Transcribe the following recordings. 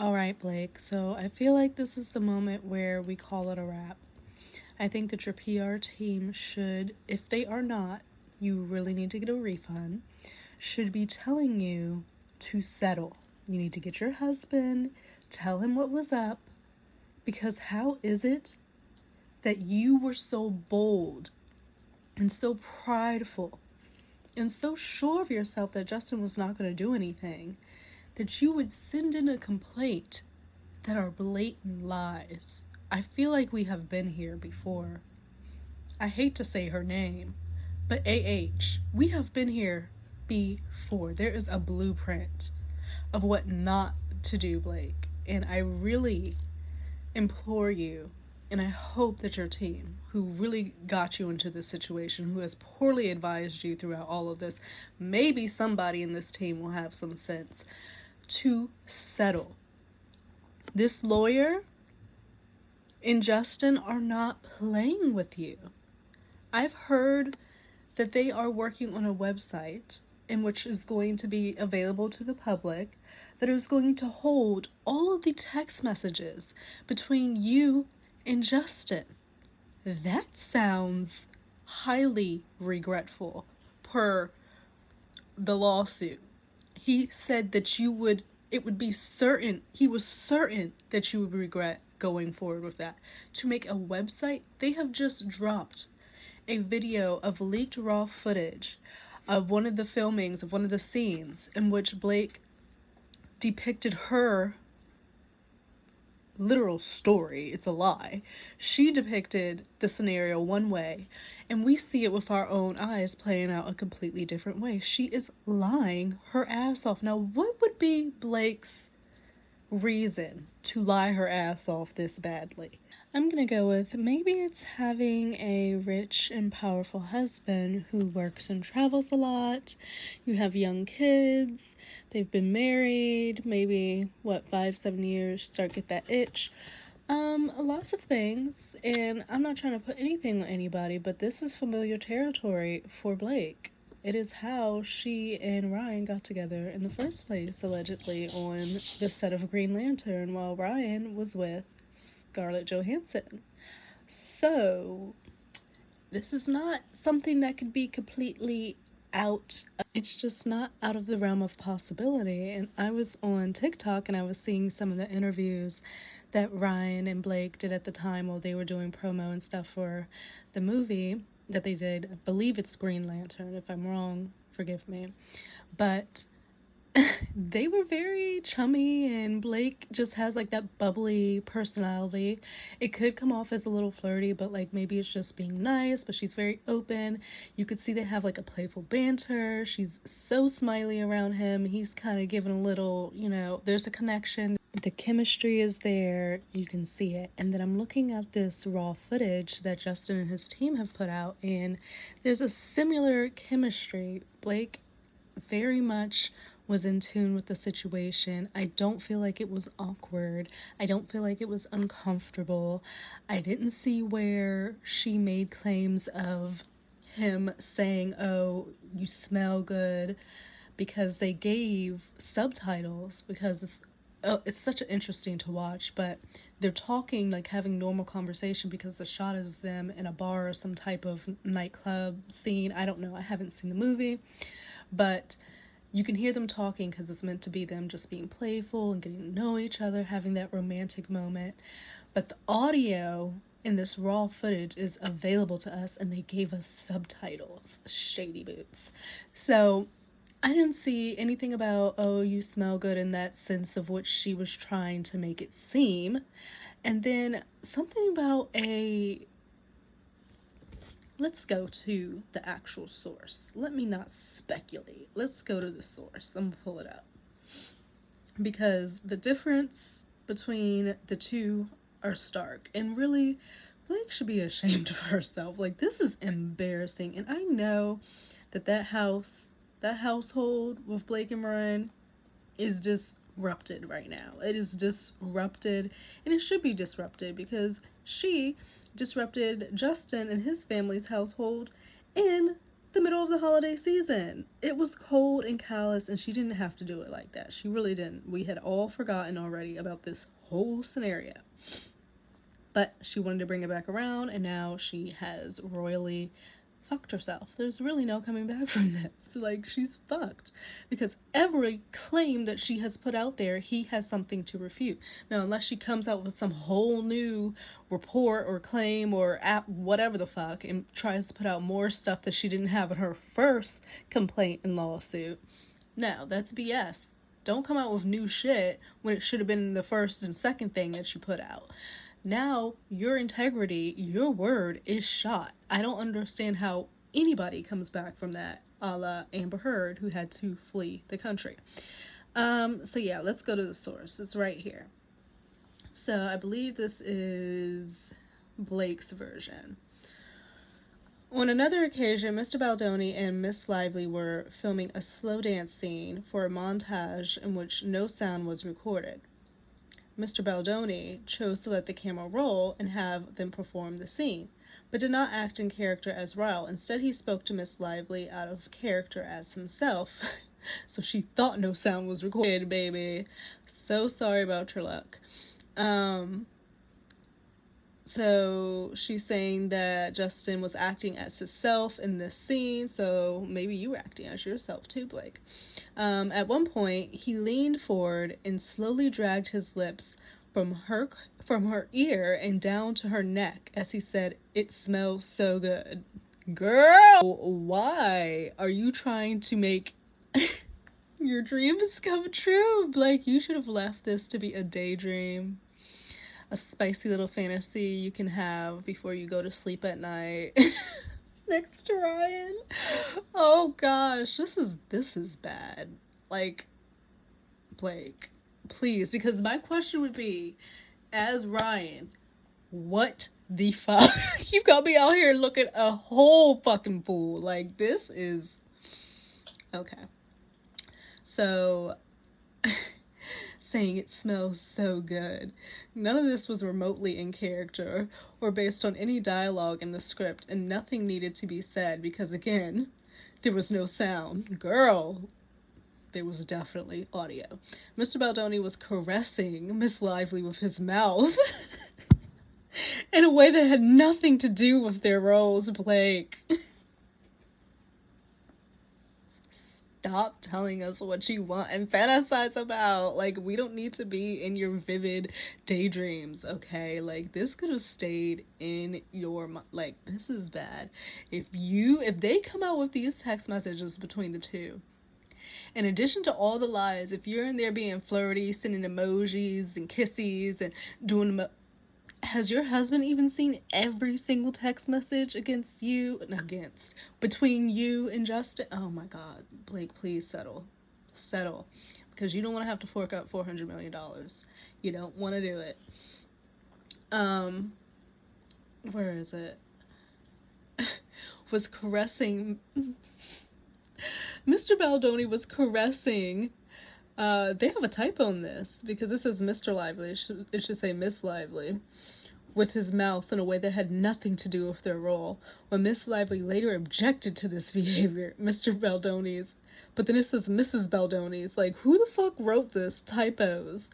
All right, Blake. So I feel like this is the moment where we call it a wrap. I think that your PR team should, if they are not, you really need to get a refund, should be telling you to settle. You need to get your husband, tell him what was up, because how is it that you were so bold and so prideful and so sure of yourself that Justin was not going to do anything, that you would send in a complaint that are blatant lies? I feel like we have been here before. I hate to say her name, but AH, we have been here before. There is a blueprint of what not to do, Blake. And I really implore you, and I hope that your team, who really got you into this situation, who has poorly advised you throughout all of this, maybe somebody in this team will have some sense to settle. This lawyer and Justin are not playing with you. I've heard that they are working on a website in which is going to be available to the public, that is going to hold all of the text messages between you and Justin. That sounds highly regretful per the lawsuit. He said that it would be certain, he was certain that you would regret going forward with that. To make a website, they have just dropped a video of leaked raw footage of one of the filmings of one of the scenes in which Blake depicted her literal story. It's a lie. She depicted the scenario one way, and we see it with our own eyes playing out a completely different way. She is lying her ass off. Now, what would be Blake's reason to lie her ass off this badly? I'm gonna go with maybe it's having a rich and powerful husband who works and travels a lot. You have young kids, they've been married, maybe 5-7 years, start get that itch. Lots of things, and I'm not trying to put anything on anybody, but this is familiar territory for Blake. It is how she and Ryan got together in the first place, allegedly on the set of Green Lantern while Ryan was with Scarlett Johansson. So, this is not something that could be completely out. It's just not out of the realm of possibility. And I was on TikTok and I was seeing some of the interviews that Ryan and Blake did at the time while they were doing promo and stuff for the movie that they did. I believe it's Green Lantern. If I'm wrong, forgive me. But they were very chummy, and Blake just has like that bubbly personality. It could come off as a little flirty, but like maybe it's just being nice, but she's very open. You could see they have like a playful banter. She's so smiley around him. He's kind of giving a little, there's a connection. The chemistry is there. You can see it. And then I'm looking at this raw footage that Justin and his team have put out, and there's a similar chemistry. Blake very much was in tune with the situation. I don't feel like it was awkward. I don't feel like it was uncomfortable. I didn't see where she made claims of him saying, "Oh, you smell good," because they gave subtitles, because it's such an interesting to watch, but they're talking, like having normal conversation, because the shot is them in a bar or some type of nightclub scene. I don't know. I haven't seen the movie, but you can hear them talking because it's meant to be them just being playful and getting to know each other, having that romantic moment. But the audio in this raw footage is available to us, and they gave us subtitles. Shady boots. So I didn't see anything about, "Oh, you smell good," in that sense of what she was trying to make it seem. And then something about let's go to the actual source. Let me not speculate. Let's go to the source. I'm gonna pull it up, because the difference between the two are stark, and really Blake should be ashamed of herself. Like, this is embarrassing. And I know that household with Blake and Ryan is disrupted right now. It is disrupted, and it should be disrupted, because she disrupted Justin and his family's household in the middle of the holiday season. It was cold and callous, and she didn't have to do it like that. She really didn't. We had all forgotten already about this whole scenario. But she wanted to bring it back around, and now she has royally fucked herself. There's really no coming back from this. Like, she's fucked. Because every claim that she has put out there, he has something to refute. Now, unless she comes out with some whole new report or claim or app, whatever the fuck, and tries to put out more stuff that she didn't have in her first complaint and lawsuit. No, that's BS. Don't come out with new shit when it should have been the first and second thing that you put out. Now, your integrity, your word is shot. I don't understand how anybody comes back from that, a la Amber Heard, who had to flee the country. So yeah, let's go to the source. It's right here. So I believe this is Blake's version. On another occasion, Mr. Baldoni and Miss Lively were filming a slow dance scene for a montage in which no sound was recorded. Mr. Baldoni chose to let the camera roll and have them perform the scene, but did not act in character as Ryle. Instead, he spoke to Miss Lively out of character as himself. So she thought no sound was recorded, baby. So sorry about your luck. So she's saying that Justin was acting as himself in this scene, so maybe you were acting as yourself too, Blake. At one point, he leaned forward and slowly dragged his lips from her ear and down to her neck as he said, "It smells so good." Girl, why are you trying to make your dreams come true? Blake, you should have left this to be a daydream. A spicy little fantasy you can have before you go to sleep at night next to Ryan. Oh gosh, this is bad. Like, Blake, please, because my question would be, as Ryan, what the fuck? You got me out here looking a whole fucking fool. Like, this is okay. So saying it smells so good. None of this was remotely in character or based on any dialogue in the script, and nothing needed to be said because, again, there was no sound. Girl, there was definitely audio. Mr. Baldoni was caressing Miss Lively with his mouth in a way that had nothing to do with their roles, Blake. Stop telling us what you want and fantasize about. Like, we don't need to be in your vivid daydreams, okay? Like, this could have stayed in your mind. Like, this is bad. If they come out with these text messages between the two, in addition to all the lies, if you're in there being flirty, sending emojis and kisses and doing has your husband even seen every single text message between you and Justin? Oh my God, Blake, please settle, because you don't want to have to fork out $400 million. You don't want to do it. Where is it? Was caressing. Mr. Baldoni was caressing. They have a typo in this because this says Mr. Lively. It should say Miss Lively, with his mouth in a way that had nothing to do with their role. When Miss Lively later objected to this behavior, but then it says Mrs. Baldoni's. Like, who the fuck wrote this? Typos.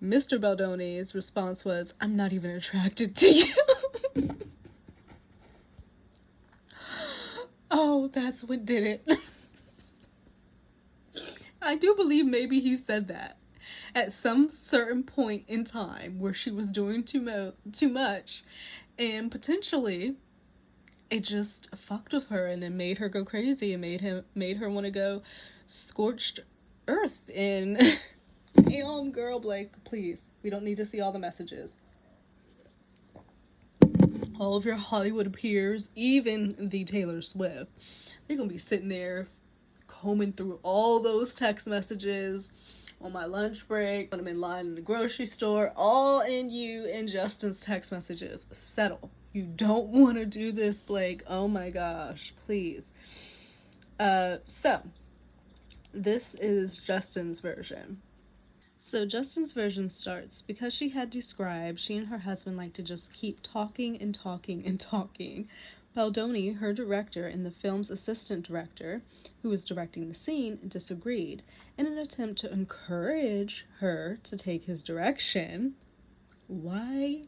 Mr. Baldoni's response was, "I'm not even attracted to you." Oh, that's what did it. I do believe maybe he said that at some certain point in time where she was doing too much, and potentially it just fucked with her and it made her go crazy and made her want to go scorched earth. And damn, girl, Blake, please, we don't need to see all the messages. All of your Hollywood peers, even the Taylor Swift, they're gonna be sitting there combing through all those text messages on my lunch break, when I'm in line in the grocery store, all in you and Justin's text messages. Settle. You don't want to do this, Blake. Oh my gosh, please. So this is Justin's version. So Justin's version starts, because she had described she and her husband like to just keep talking and talking and talking. Baldoni, her director, and the film's assistant director, who was directing the scene, disagreed. In an attempt to encourage her to take his direction, why,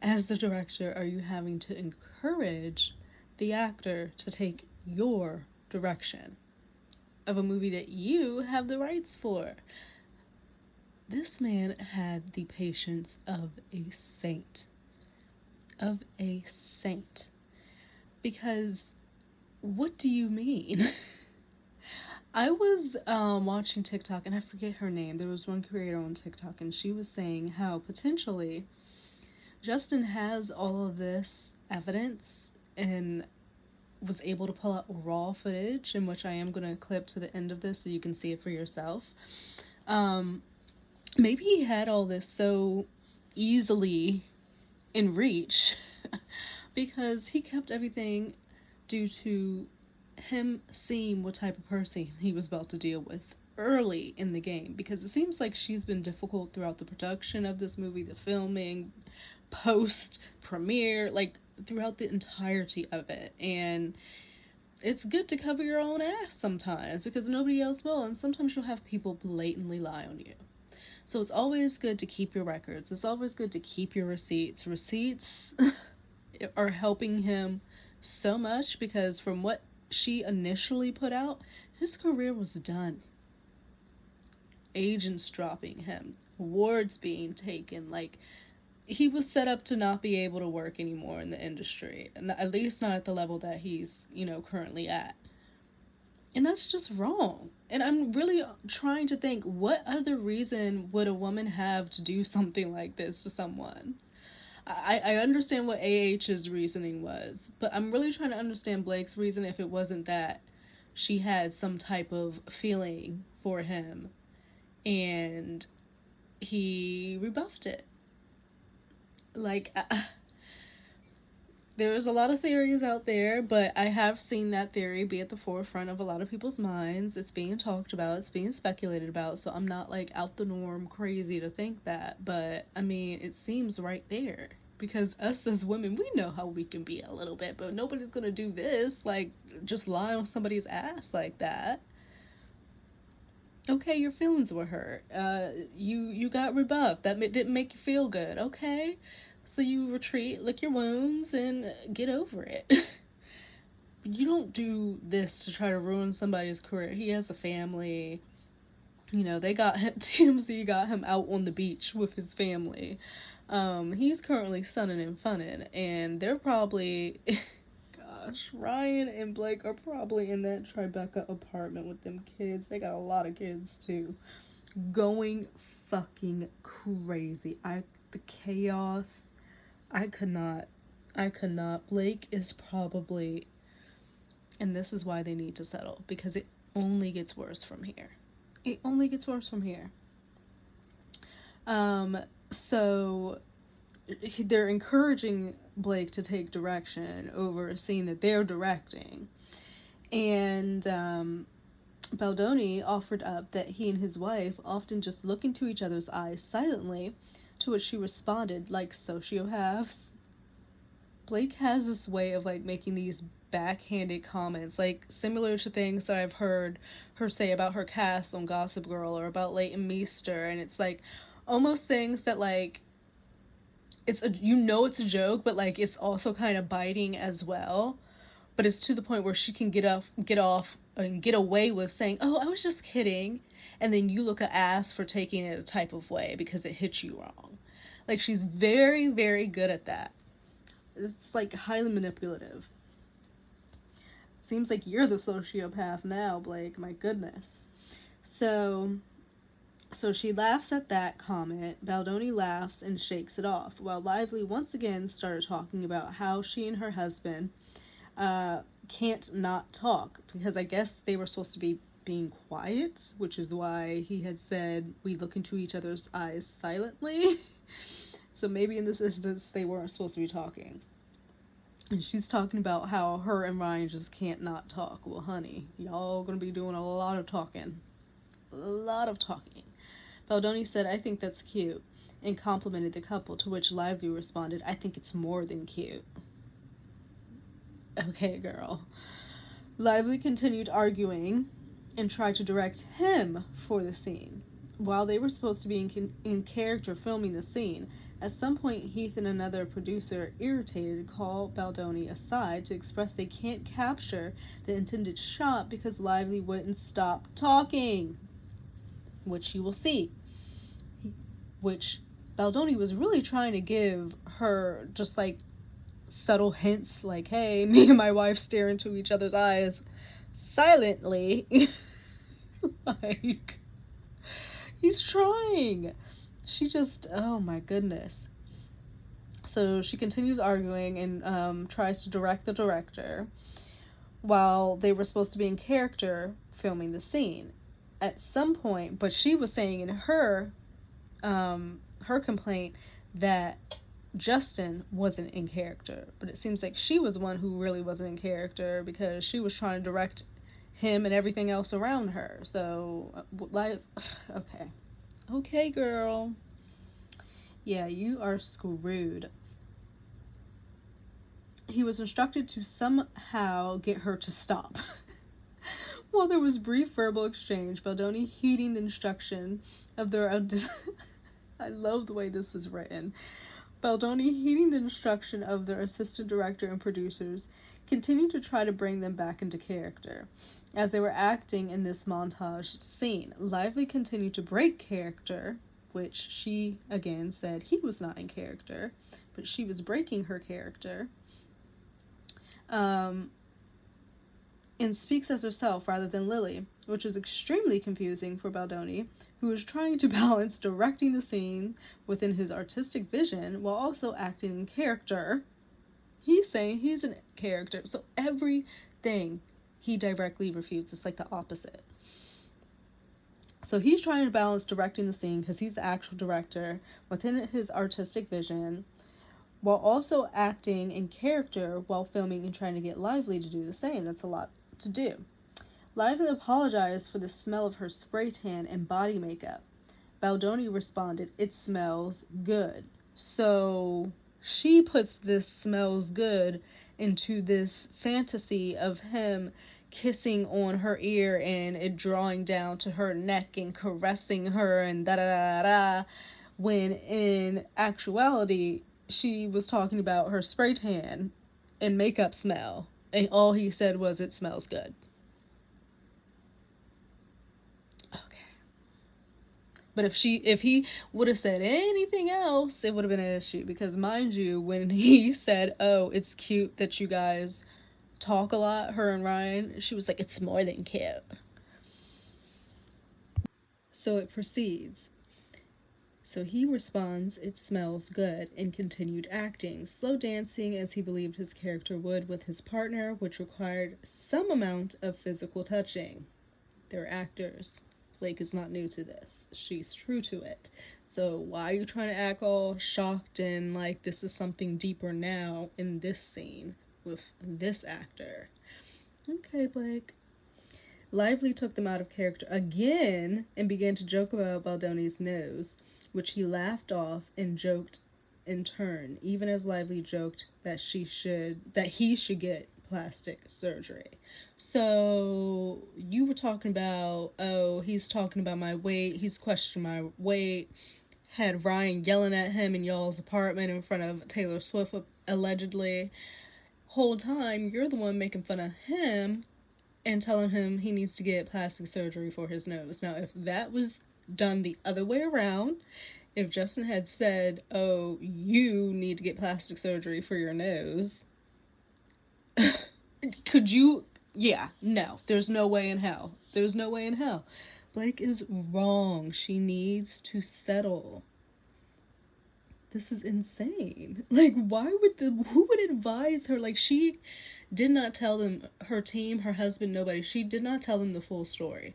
as the director, are you having to encourage the actor to take your direction of a movie that you have the rights for? This man had the patience of a saint. Of a saint. Because what do you mean? I was watching TikTok, and I forget her name. There was one creator on TikTok, and she was saying how potentially Justin has all of this evidence and was able to pull out raw footage, in which I am going to clip to the end of this so you can see it for yourself. Maybe he had all this so easily in reach because he kept everything due to him seeing what type of person he was about to deal with early in the game, because it seems like she's been difficult throughout the production of this movie, the filming, post premiere, like throughout the entirety of it. And it's good to cover your own ass sometimes because nobody else will, and sometimes you'll have people blatantly lie on you. So it's always good to keep your records. It's always good to keep your receipts. Receipts are helping him so much because from what she initially put out, his career was done. Agents dropping him, awards being taken, like he was set up to not be able to work anymore in the industry, and at least not at the level that he's, currently at. And that's just wrong. And I'm really trying to think, what other reason would a woman have to do something like this to someone? I understand what AH's reasoning was, but I'm really trying to understand Blake's reason if it wasn't that she had some type of feeling for him and he rebuffed it. Like, there's a lot of theories out there, but I have seen that theory be at the forefront of a lot of people's minds. It's being talked about, it's being speculated about, so I'm not like out the norm crazy to think that, but I mean, it seems right there. Because us as women, we know how we can be a little bit, but nobody's gonna do this, like, just lie on somebody's ass like that. Okay, your feelings were hurt. You got rebuffed. That didn't make you feel good. Okay, so you retreat, lick your wounds, and get over it. You don't do this to try to ruin somebody's career. He has a family. They got him. TMZ got him out on the beach with his family. He's currently sunning and funning, and they're probably. Gosh, Ryan and Blake are probably in that Tribeca apartment with them kids. They got a lot of kids too. Going fucking crazy. The chaos. I could not. Blake is probably, and this is why they need to settle, because it only gets worse from here. It only gets worse from here. So they're encouraging Blake to take direction over a scene that they're directing. And Baldoni offered up that he and his wife often just look into each other's eyes silently, to which she responded, like sociopaths. Blake has this way of like making these backhanded comments, like similar to things that I've heard her say about her cast on Gossip Girl or about Leighton Meester, and it's like almost things that like it's a a joke, but like it's also kind of biting as well. But it's to the point where she can get off and get away with saying, "Oh, I was just kidding," and then you look a ass for taking it a type of way because it hit you wrong. Like she's very, very good at that. It's like highly manipulative. Seems like you're the sociopath now, Blake. My goodness. So she laughs at that comment. Baldoni laughs and shakes it off, while Lively once again started talking about how she and her husband can't not talk, because I guess they were supposed to be being quiet, which is why he had said we look into each other's eyes silently. So maybe in this instance they weren't supposed to be talking. And she's talking about how her and Ryan just can't not talk. Well, honey, y'all gonna be doing a lot of talking. A lot of talking. Baldoni said, "I think that's cute," and complimented the couple, to which Lively responded, "I think it's more than cute." Okay, girl. Lively continued arguing and tried to direct him for the scene. While they were supposed to be in character filming the scene, at some point Heath and another producer, irritated, called Baldoni aside to express they can't capture the intended shot because Lively wouldn't stop talking, which you will see. Which Baldoni was really trying to give her just like subtle hints like, hey, me and my wife stare into each other's eyes silently. Like, he's trying. She just, oh my goodness. So she continues arguing and tries to direct the director while they were supposed to be in character filming the scene. At some point, but she was saying in her complaint that Justin wasn't in character, but it seems like she was the one who really wasn't in character because she was trying to direct him and everything else around her. So, like, okay, girl. Yeah, you are screwed. He was instructed to somehow get her to stop. While there was brief verbal exchange, Baldoni heeding the instruction of their I love the way this is written. Baldoni, heeding the instruction of their assistant director and producers, continued to try to bring them back into character. As they were acting in this montage scene, Lively continued to break character, which she, again, said he was not in character, but she was breaking her character, and speaks as herself rather than Lily, which was extremely confusing for Baldoni, who was trying to balance directing the scene within his artistic vision while also acting in character. He's saying he's in character, so everything he directly refutes. It's like the opposite. So he's trying to balance directing the scene because he's the actual director within his artistic vision while also acting in character while filming and trying to get Lively to do the same. That's a lot to do. Lively apologized for the smell of her spray tan and body makeup. Baldoni responded, "It smells good." So she puts this smells good into this fantasy of him kissing on her ear and it drawing down to her neck and caressing her and da da da da, when in actuality she was talking about her spray tan and makeup smell, and all he said was, "It smells good." Okay. But if he would have said anything else, it would have been an issue because, mind you, when he said, "Oh, it's cute that you guys talk a lot," her and Ryan, she was like, "It's more than cute." So it proceeds. So he responds, "It smells good," and continued acting, slow dancing as he believed his character would with his partner, which required some amount of physical touching. They're actors. Blake is not new to this. She's true to it. So why are you trying to act all shocked and like this is something deeper now in this scene with this actor? Okay, Blake. Lively took them out of character again and began to joke about Baldoni's nose, which he laughed off and joked in turn, even as Lively joked that he should get plastic surgery. So you were talking about, oh, he's talking about my weight, he's questioning my weight. Had Ryan yelling at him in y'all's apartment in front of Taylor Swift allegedly. Whole time you're the one making fun of him and telling him he needs to get plastic surgery for his nose. Now, if that was done the other way around, if Justin had said, "Oh, you need to get plastic surgery for your nose," could you? Yeah, no, there's no way in hell. There's no way in hell. Blake is wrong. She needs to settle. This is insane. Like, who would advise her? Like, she did not tell them, her team, her husband, nobody, she did not tell them the full story.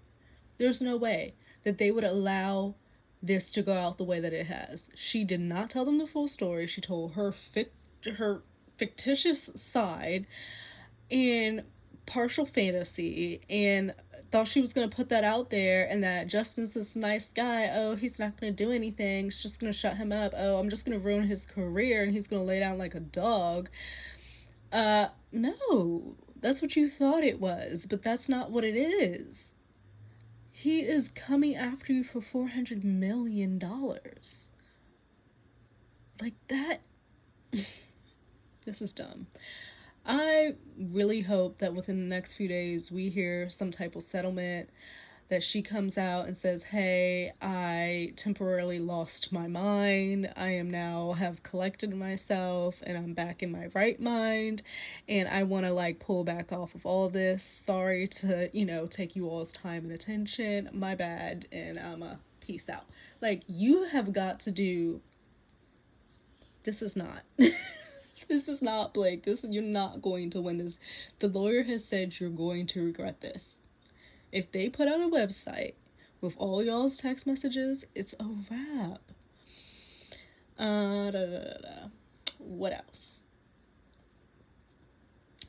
There's no way that they would allow this to go out the way that it has. She did not tell them the full story. She told her fictitious side and partial fantasy and thought she was going to put that out there and that Justin's this nice guy. Oh, he's not going to do anything. It's just going to shut him up. Oh, I'm just going to ruin his career and he's going to lay down like a dog. No. That's what you thought it was, but that's not what it is. He is coming after you for $400 million. Like that. This is dumb. I really hope that within the next few days we hear some type of settlement, that she comes out and says, hey, I temporarily lost my mind. I am now have collected myself and I'm back in my right mind. And I want to like pull back off of all of this. Sorry to, take you all's time and attention. My bad. And I'm a peace out. Like, you have got to do, this is not. This is not Blake. You're not going to win this. The lawyer has said you're going to regret this. If they put out a website with all y'all's text messages, it's a wrap. What else?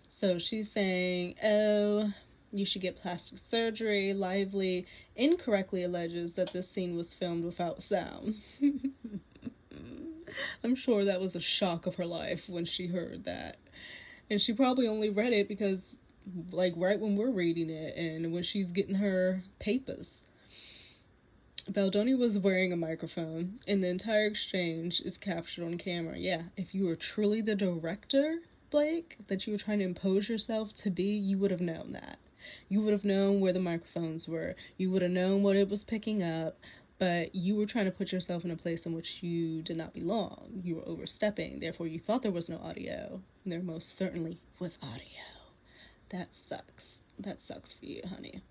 So she's saying, oh, you should get plastic surgery. Lively incorrectly alleges that this scene was filmed without sound. I'm sure that was a shock of her life when she heard that. And she probably only read it because, like, right when we're reading it and when she's getting her papers. Baldoni was wearing a microphone, and the entire exchange is captured on camera. Yeah, if you were truly the director, Blake, that you were trying to impose yourself to be, you would have known that. You would have known where the microphones were. You would have known what it was picking up. But you were trying to put yourself in a place in which you did not belong. You were overstepping. Therefore, you thought there was no audio. And there most certainly was audio. That sucks. That sucks for you, honey.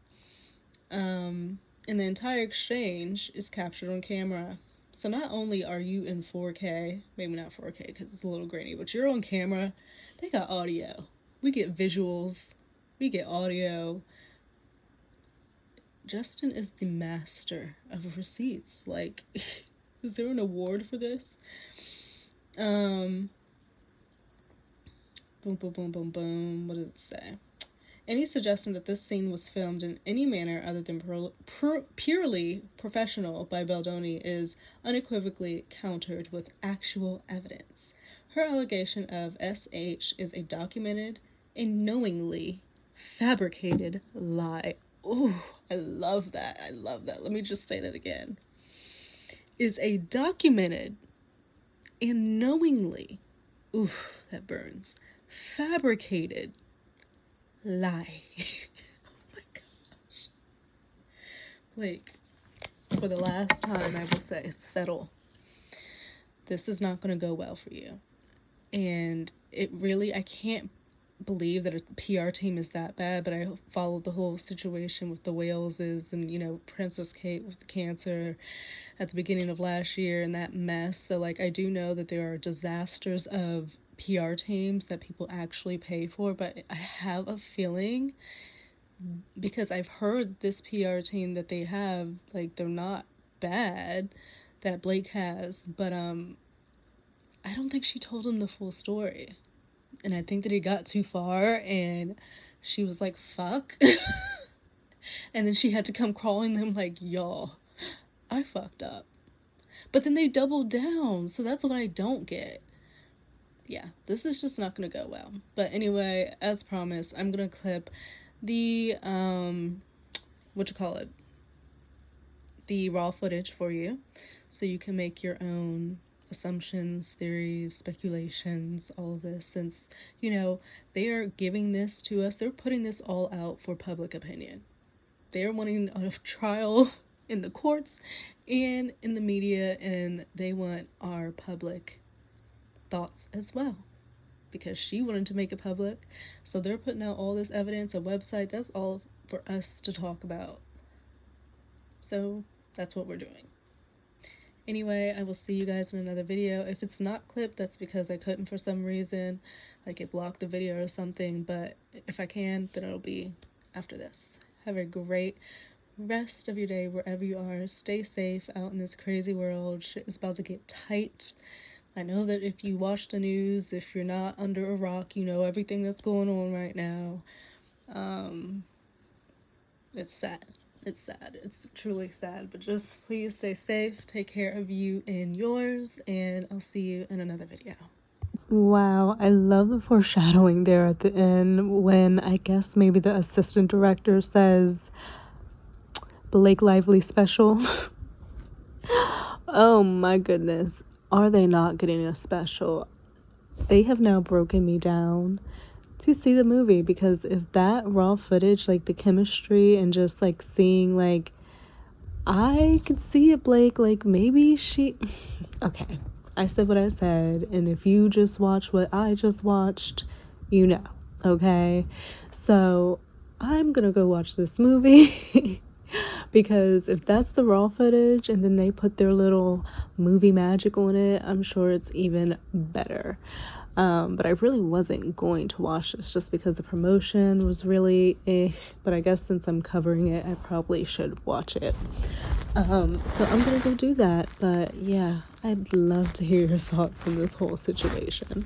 And the entire exchange is captured on camera. So not only are you in 4K, maybe not 4K because it's a little grainy, but you're on camera, they got audio. We get visuals. We get audio. Justin is the master of receipts. Like, is there an award for this? Boom, boom, boom, boom, boom. What does it say? Any suggestion that this scene was filmed in any manner other than purely professional by Baldoni is unequivocally countered with actual evidence. Her allegation of SH is a documented and knowingly fabricated lie. Ooh, I love that. I love that. Let me just say that again. Is a documented and knowingly, ooh, that burns, fabricated lie. Oh my gosh. Blake, for the last time, I will say, settle. This is not going to go well for you. And it really, I can't believe that a PR team is that bad, but I followed the whole situation with the Waleses and, Princess Kate with the cancer at the beginning of last year and that mess. So, like, I do know that there are disasters of PR teams that people actually pay for, but I have a feeling, because I've heard this PR team that they have, like, they're not bad, that Blake has, but I don't think she told him the full story. And I think that he got too far and she was like, fuck. And then she had to come crawling them like, y'all, I fucked up. But then they doubled down. So that's what I don't get. Yeah, this is just not going to go well. But anyway, as promised, I'm going to clip the, the raw footage for you. So you can make your own assumptions, theories, speculations, all of this, since, they are giving this to us. They're putting this all out for public opinion. They're wanting a trial in the courts and in the media, and they want our public thoughts as well, because she wanted to make it public. So they're putting out all this evidence, a website, that's all for us to talk about. So that's what we're doing. Anyway, I will see you guys in another video. If it's not clipped, that's because I couldn't for some reason. Like it blocked the video or something. But if I can, then it'll be after this. Have a great rest of your day wherever you are. Stay safe out in this crazy world. Shit is about to get tight. I know that if you watch the news, if you're not under a rock, you know everything that's going on right now. It's sad. It's sad. It's truly sad. But just please stay safe. Take care of you and yours. And I'll see you in another video. Wow, I love the foreshadowing there at the end when I guess maybe the assistant director says Blake Lively special. Oh my goodness. Are they not getting a special? They have now broken me down to see the movie, because if that raw footage, like the chemistry and just like seeing, like, I could see it, Blake, like maybe she okay, I said what I said, and if you just watch what I just watched, you know, okay? So I'm gonna go watch this movie because if that's the raw footage and then they put their little movie magic on it, I'm sure it's even better. But I really wasn't going to watch this just because the promotion was really but I guess since I'm covering it, I probably should watch it. So I'm gonna go do that. But yeah, I'd love to hear your thoughts on this whole situation.